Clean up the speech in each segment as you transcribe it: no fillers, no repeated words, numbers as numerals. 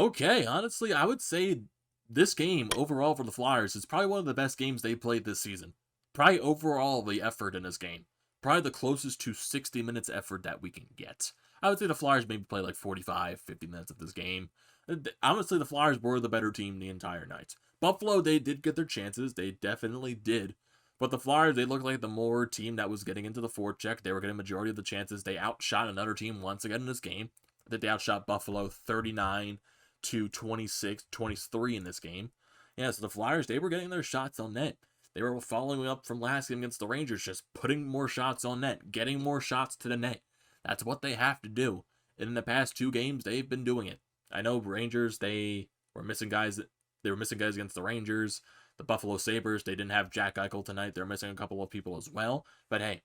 Okay, honestly, I would say this game overall for the Flyers is probably one of the best games they played this season. Probably overall the effort in this game. Probably the closest to 60 minutes effort that we can get. I would say the Flyers maybe play like 45, 50 minutes of this game. Honestly, the Flyers were the better team the entire night. Buffalo, they did get their chances. They definitely did. But the Flyers, they looked like the more team that was getting into the forecheck. They were getting majority of the chances. They outshot another team once again in this game. That they outshot Buffalo 39 to 26, 23 in this game. Yeah, so the Flyers, they were getting their shots on net. They were following up from last game against the Rangers, just putting more shots on net, getting more shots to the net. That's what they have to do. And in the past two games, they've been doing it. I know Rangers, they were missing guys. They were missing guys against the Rangers. The Buffalo Sabres, they didn't have Jack Eichel tonight. They're missing a couple of people as well. But hey,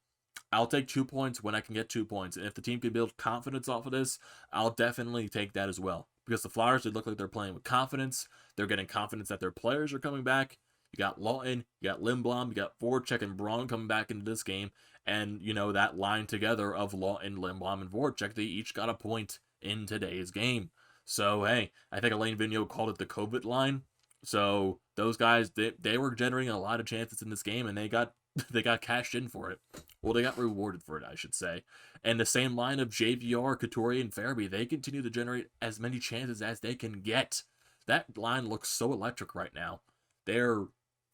I'll take 2 points when I can get 2 points. And if the team can build confidence off of this, I'll definitely take that as well. Because the Flyers, they look like they're playing with confidence. They're getting confidence that their players are coming back. You got Lawton, you got Lindblom, you got Voracek and Braun coming back into this game. And, that line together of Lawton, Lindblom, and Voracek, they each got a point in today's game. So, hey, I think Alain Vigneault called it the COVID line. So, those guys, they were generating a lot of chances in this game, and they got cashed in for it. Well, they got rewarded for it, I should say. And the same line of JVR, Couturier, and Farabee, they continue to generate as many chances as they can get. That line looks so electric right now. They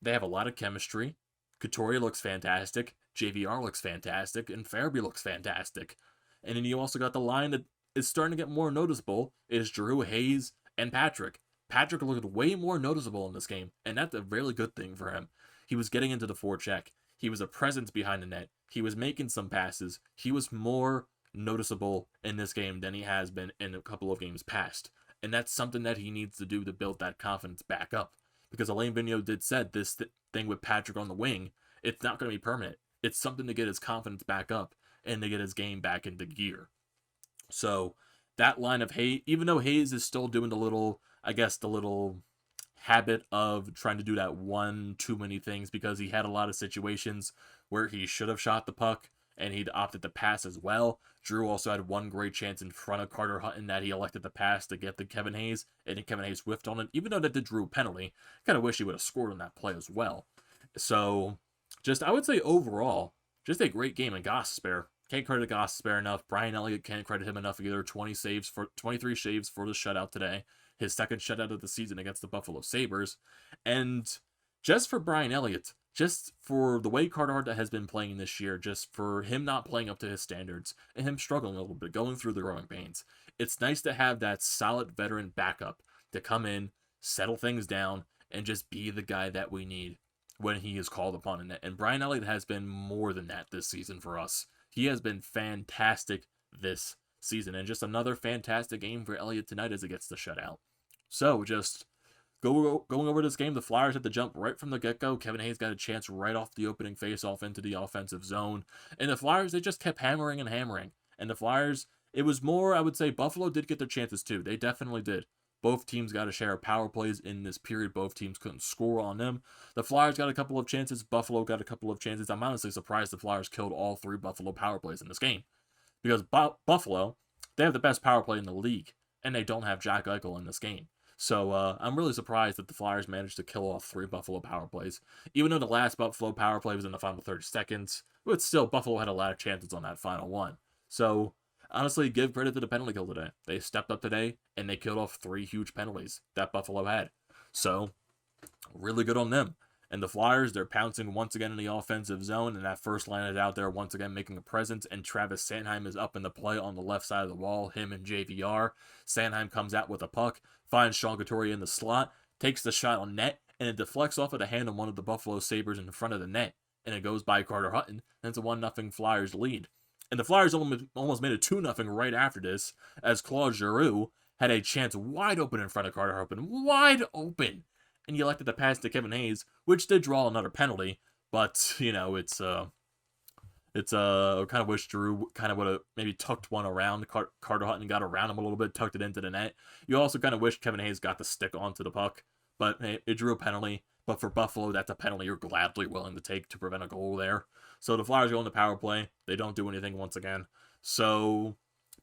have a lot of chemistry. Couturier looks fantastic. JVR looks fantastic. And Farabee looks fantastic. And then you also got the line that is starting to get more noticeable is Drew, Hayes, and Patrick. Patrick looked way more noticeable in this game, and that's a really good thing for him. He was getting into the forecheck. He was a presence behind the net. He was making some passes. He was more noticeable in this game than he has been in a couple of games past. And that's something that he needs to do to build that confidence back up. Because Alain Vigneault did said this thing with Patrick on the wing, it's not going to be permanent. It's something to get his confidence back up and to get his game back into gear. So that line of Hayes, even though Hayes is still doing the little habit of trying to do that one too many things because he had a lot of situations where he should have shot the puck and he'd opted to pass as well. Drew also had one great chance in front of Carter Hutton that he elected to pass to get to Kevin Hayes, and then Kevin Hayes whiffed on it. Even though that did Drew a penalty, kind of wish he would have scored on that play as well. So, I would say overall, just a great game in Gostisbehere. Can't credit Gostisbehere enough. Brian Elliott can't credit him enough either. 23 saves for the shutout today. His second shutout of the season against the Buffalo Sabres. And just for Brian Elliott, just for the way Carter Hart has been playing this year, just for him not playing up to his standards, and him struggling a little bit, going through the growing pains, it's nice to have that solid veteran backup to come in, settle things down, and just be the guy that we need when he is called upon in it. And Brian Elliott has been more than that this season for us. He has been fantastic this season, and just another fantastic game for Elliott tonight as it gets the shutout. So, just going over this game, the Flyers had to jump right from the get-go. Kevin Hayes got a chance right off the opening face-off into the offensive zone. And the Flyers, they just kept hammering and hammering. And the Flyers, it was more, I would say, Buffalo did get their chances too. They definitely did. Both teams got a share of power plays in this period. Both teams couldn't score on them. The Flyers got a couple of chances. Buffalo got a couple of chances. I'm honestly surprised the Flyers killed all three Buffalo power plays in this game. Because Buffalo, they have the best power play in the league. And they don't have Jack Eichel in this game. So I'm really surprised that the Flyers managed to kill off three Buffalo power plays. Even though the last Buffalo power play was in the final 30 seconds, but still, Buffalo had a lot of chances on that final one. So, honestly, give credit to the penalty kill today. They stepped up today, and they killed off three huge penalties that Buffalo had. So, really good on them. And the Flyers, they're pouncing once again in the offensive zone, and that first line is out there once again making a presence, and Travis Sanheim is up in the play on the left side of the wall, him and JVR. Sanheim comes out with a puck, finds Sean Couturier in the slot, takes the shot on net, and it deflects off of the hand of one of the Buffalo Sabres in front of the net, and it goes by Carter Hutton, and it's a 1-0 Flyers lead. And the Flyers almost made it 2-0 right after this, as Claude Giroux had a chance wide open in front of Carter Hutton. Wide open! And he elected to pass to Kevin Hayes, which did draw another penalty, but, it's kind of wish Drew kind of would have maybe tucked one around. Carter Hutton got around him a little bit, tucked it into the net. You also kind of wish Kevin Hayes got the stick onto the puck, but hey, it drew a penalty. But for Buffalo, that's a penalty you're gladly willing to take to prevent a goal there. So the Flyers go in the power play. They don't do anything once again. So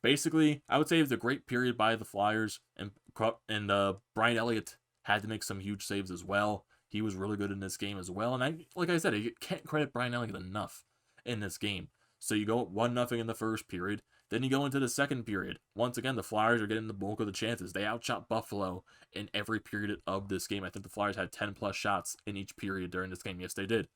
Basically, I would say it was a great period by the Flyers, and Brian Elliott had to make some huge saves as well. He was really good in this game as well, and like I said, I can't credit Brian Elliott enough in this game. So you go 1-0 in the first period, then you go into the second period. Once again, the Flyers are getting the bulk of the chances. They outshot Buffalo in every period of this game. I think the Flyers had 10 plus shots in each period during this game. Yes, they did.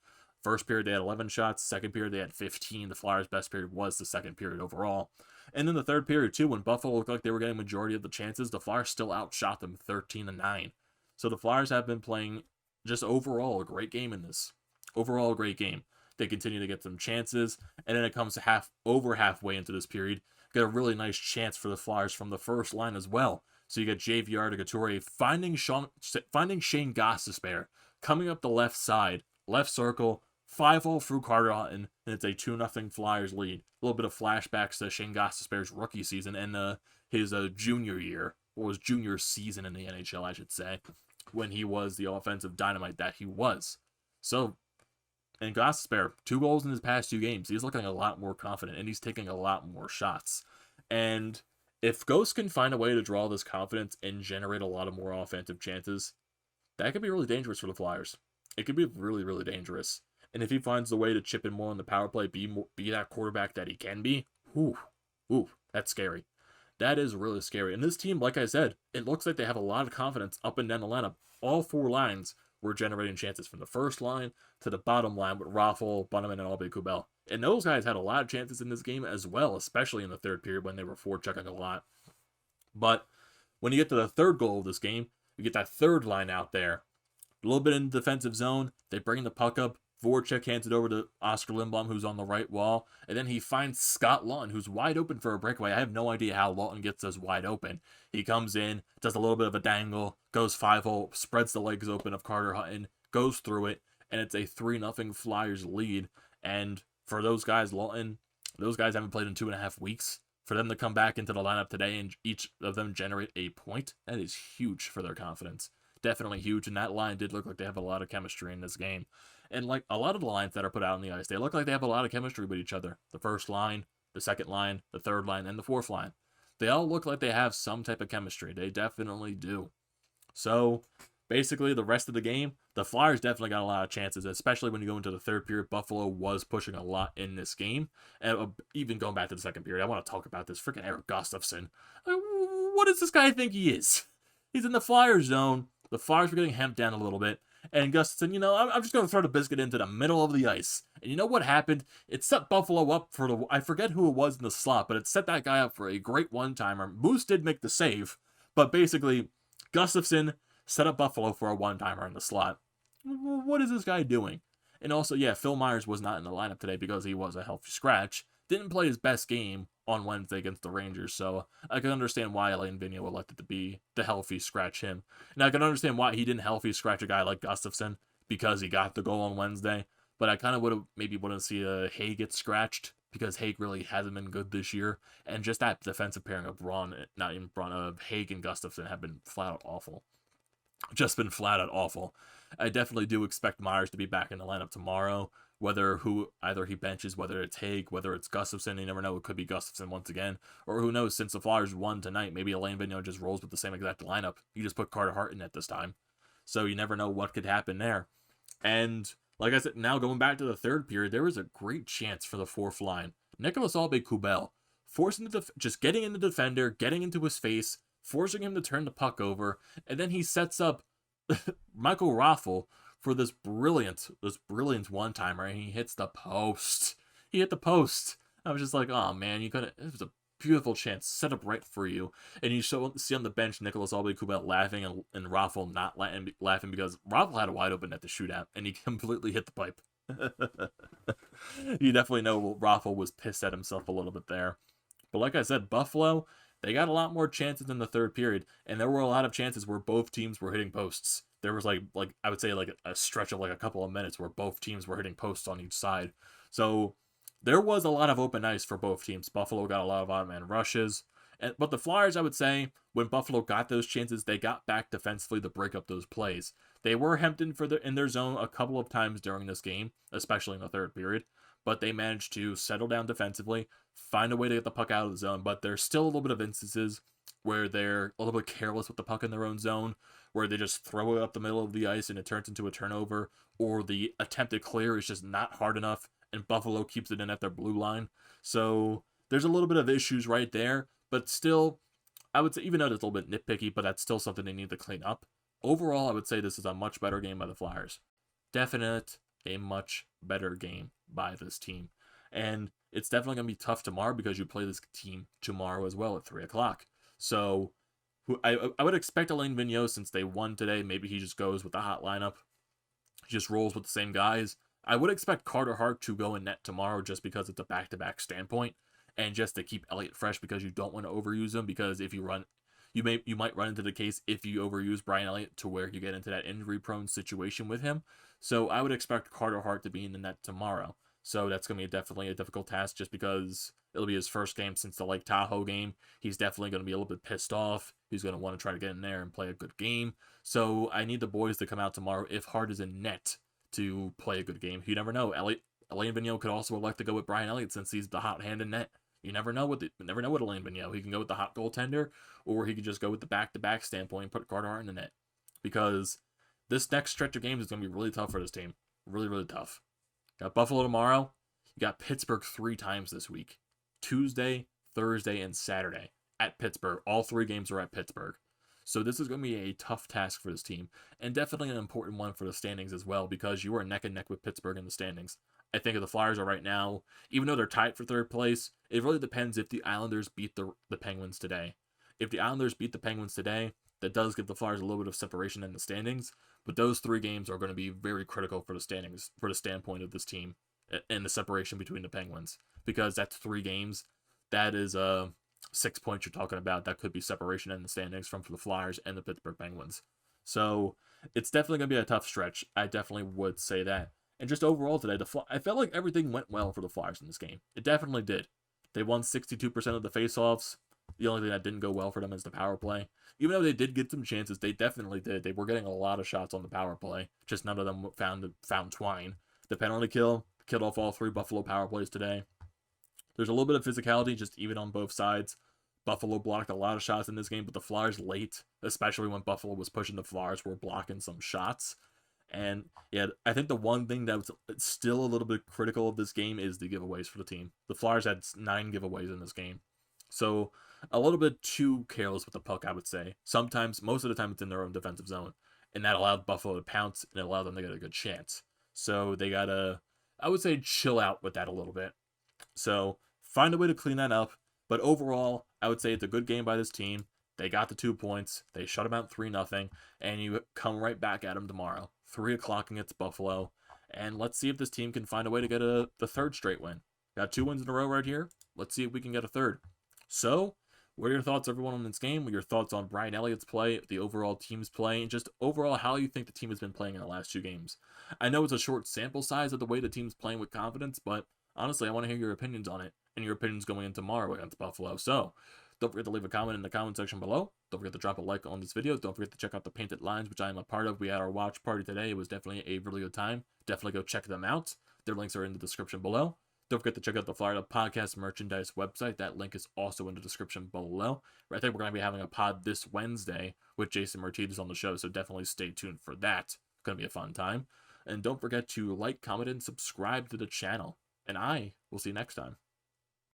First period, they had 11 shots. Second period, they had 15. The Flyers' best period was the second period overall. And then the third period, too, when Buffalo looked like they were getting majority of the chances, the Flyers still outshot them 13-9. So the Flyers have been playing just overall a great game in this. Overall, a great game. They continue to get some chances, and then it comes to over halfway into this period. Get a really nice chance for the Flyers from the first line as well. So you get JVR to Couturier finding Shane Gostisbehere coming up the left side, left circle, 5-0 through Carter Hutton, and it's a 2-0 Flyers lead. A little bit of flashbacks to Shane Gostisbehere's rookie season and his junior year, or his junior season in the NHL, I should say, when he was the offensive dynamite that he was. So, and Gostisbehere, 2 goals in his past 2 games. He's looking a lot more confident, and he's taking a lot more shots. And if Ghost can find a way to draw this confidence and generate a lot of more offensive chances, that could be really dangerous for the Flyers. It could be really, really dangerous. And if he finds a way to chip in more on the power play, be that quarterback that he can be, that's scary. That is really scary. And this team, like I said, it looks like they have a lot of confidence up and down the lineup. All 4 lines were generating chances from the first line to the bottom line with Raffl, Bunnaman, and Aube-Kubel. And those guys had a lot of chances in this game as well, especially in the third period when they were forechecking a lot. But when you get to the third goal of this game, you get that third line out there. A little bit in the defensive zone. They bring the puck up. Voracek hands it over to Oscar Lindblom, who's on the right wall. And then he finds Scott Lawton, who's wide open for a breakaway. I have no idea how Lawton gets us wide open. He comes in, does a little bit of a dangle, goes 5-0, spreads the legs open of Carter Hutton, goes through it, and it's a 3-0 Flyers lead. And for those guys, Lawton, those guys haven't played in 2.5 weeks. For them to come back into the lineup today and each of them generate a point, that is huge for their confidence. Definitely huge, and that line did look like they have a lot of chemistry in this game. And like a lot of the lines that are put out on the ice, they look like they have a lot of chemistry with each other. The first line, the second line, the third line, and the fourth line. They all look like they have some type of chemistry. They definitely do. So, basically, the rest of the game, the Flyers definitely got a lot of chances, especially when you go into the third period. Buffalo was pushing a lot in this game. And even going back to the second period, I want to talk about this freaking Erik Gustafsson. What does this guy think he is? He's in the Flyers zone. The Flyers were getting hemmed down a little bit. And Gustafsson, I'm just going to throw the biscuit into the middle of the ice. And you know what happened? It set Buffalo up for I forget who it was in the slot, but it set that guy up for a great one-timer. Moose did make the save, but basically, Gustafsson set up Buffalo for a one-timer in the slot. What is this guy doing? And also, yeah, Phil Myers was not in the lineup today because he was a healthy scratch. Didn't play his best game on Wednesday against the Rangers, so I can understand why Alain Vigneault elected to be the healthy scratch him. And I can understand why he didn't healthy scratch a guy like Gustafsson because he got the goal on Wednesday. But I kind of would have see Haig get scratched because Haig really hasn't been good this year. And just that defensive pairing of Haig and Gustafsson have been flat out awful. Just been flat out awful. I definitely do expect Myers to be back in the lineup tomorrow. Either he benches, whether it's Haig, whether it's Gustafsson, you never know, it could be Gustafsson once again. Or who knows, since the Flyers won tonight, maybe Alain Vigneault just rolls with the same exact lineup. You just put Carter Hart in at this time. So you never know what could happen there. And like I said, now going back to the third period, there was a great chance for the fourth line. Nicolas Aube-Kubel, just getting in the defender, getting into his face, forcing him to turn the puck over, and then he sets up Michael Raffl for this brilliant one-timer, and he hits the post. He hit the post. I was just like, oh man, it was a beautiful chance set up right for you. And you see on the bench Nicolas Aube-Kubel laughing and Raffl not laughing because Raffl had a wide open net to shoot at, and he completely hit the pipe. You definitely know Raffl was pissed at himself a little bit there. But like I said, Buffalo, they got a lot more chances in the third period, and there were a lot of chances where both teams were hitting posts. There was like I would say like a stretch of like a couple of minutes where both teams were hitting posts on each side. So there was a lot of open ice for both teams. Buffalo got a lot of odd-man rushes. But the Flyers, I would say, when Buffalo got those chances, they got back defensively to break up those plays. They were hemmed in in their zone a couple of times during this game, especially in the third period. but they managed to settle down defensively, find a way to get the puck out of the zone. But there's still a little bit of instances where they're a little bit careless with the puck in their own zone, where they just throw it up the middle of the ice and it turns into a turnover, or the attempted clear is just not hard enough and Buffalo keeps it in at their blue line. So there's a little bit of issues right there, but still, I would say, even though it's a little bit nitpicky, but that's still something they need to clean up. Overall, I would say this is a much better game by the Flyers. Definite, a much better game by this team. And it's definitely going to be tough tomorrow because you play this team tomorrow as well at 3 o'clock. So I would expect Alain Vigneault, since they won today, maybe he just goes with the hot lineup. He just rolls with the same guys. I would expect Carter Hart to go in net tomorrow just because it's a back-to-back standpoint, and just to keep Elliott fresh because you don't want to overuse him, because if you run, you might run into the case if you overuse Brian Elliott to where you get into that injury-prone situation with him. So I would expect Carter Hart to be in the net tomorrow. So that's going to be definitely a difficult task just because it'll be his first game since the Lake Tahoe game. He's definitely going to be a little bit pissed off. He's going to want to try to get in there and play a good game. So I need the boys to come out tomorrow if Hart is in net to play a good game. You never know. Alain Vigneault could also elect to go with Brian Elliott since he's the hot hand in net. You never know with Alain Vigneault. He can go with the hot goaltender, or he could just go with the back-to-back standpoint and put Carter Hart in the net. Because this next stretch of games is going to be really tough for this team. Really, really tough. Got Buffalo tomorrow. You got Pittsburgh 3 times this week. Tuesday, Thursday, and Saturday at Pittsburgh. All 3 games are at Pittsburgh. So this is going to be a tough task for this team, and definitely an important one for the standings as well, because you are neck and neck with Pittsburgh in the standings. I think if the Flyers are right now, even though they're tied for 3rd place, it really depends if the Islanders beat the Penguins today. If the Islanders beat the Penguins today, that does give the Flyers a little bit of separation in the standings, but those 3 games are going to be very critical for the standings, for the standpoint of this team, and the separation between the Penguins, because that's 3 games. That is 6 points you're talking about. That could be separation in the standings from the Flyers and the Pittsburgh Penguins. So it's definitely going to be a tough stretch. I definitely would say that. And just overall today, I felt like everything went well for the Flyers in this game. It definitely did. They won 62% of the faceoffs. The only thing that didn't go well for them is the power play. Even though they did get some chances, they definitely did. They were getting a lot of shots on the power play. Just none of them found twine. The penalty kill killed off all 3 Buffalo power plays today. There's a little bit of physicality just even on both sides. Buffalo blocked a lot of shots in this game, but the Flyers late, especially when Buffalo was pushing, the Flyers were blocking some shots. And yeah, I think the one thing that was still a little bit critical of this game is the giveaways for the team. The Flyers had 9 giveaways in this game. So a little bit too careless with the puck, I would say. Sometimes, most of the time, it's in their own defensive zone. And that allowed Buffalo to pounce, and it allowed them to get a good chance. So they got to, I would say, chill out with that a little bit. So find a way to clean that up. But overall, I would say it's a good game by this team. They got the 2 points. They shut them out 3-0. And you come right back at them tomorrow. 3 o'clock against Buffalo. And let's see if this team can find a way to get the 3rd straight win. Got 2 wins in a row right here. Let's see if we can get a 3rd. So, what are your thoughts, everyone, on this game? What are your thoughts on Brian Elliott's play, the overall team's play, and just overall how you think the team has been playing in the last 2 games? I know it's a short sample size of the way the team's playing with confidence, but honestly, I want to hear your opinions on it, and your opinions going in tomorrow against Buffalo. So, don't forget to leave a comment in the comment section below. Don't forget to drop a like on this video. Don't forget to check out the Painted Lines, which I am a part of. We had our watch party today. It was definitely a really good time. Definitely go check them out. Their links are in the description below. Don't forget to check out the Florida Podcast merchandise website. That link is also in the description below. I think we're going to be having a pod this Wednesday with Jason Martinez on the show, so definitely stay tuned for that. It's going to be a fun time. And don't forget to like, comment, and subscribe to the channel. And I will see you next time.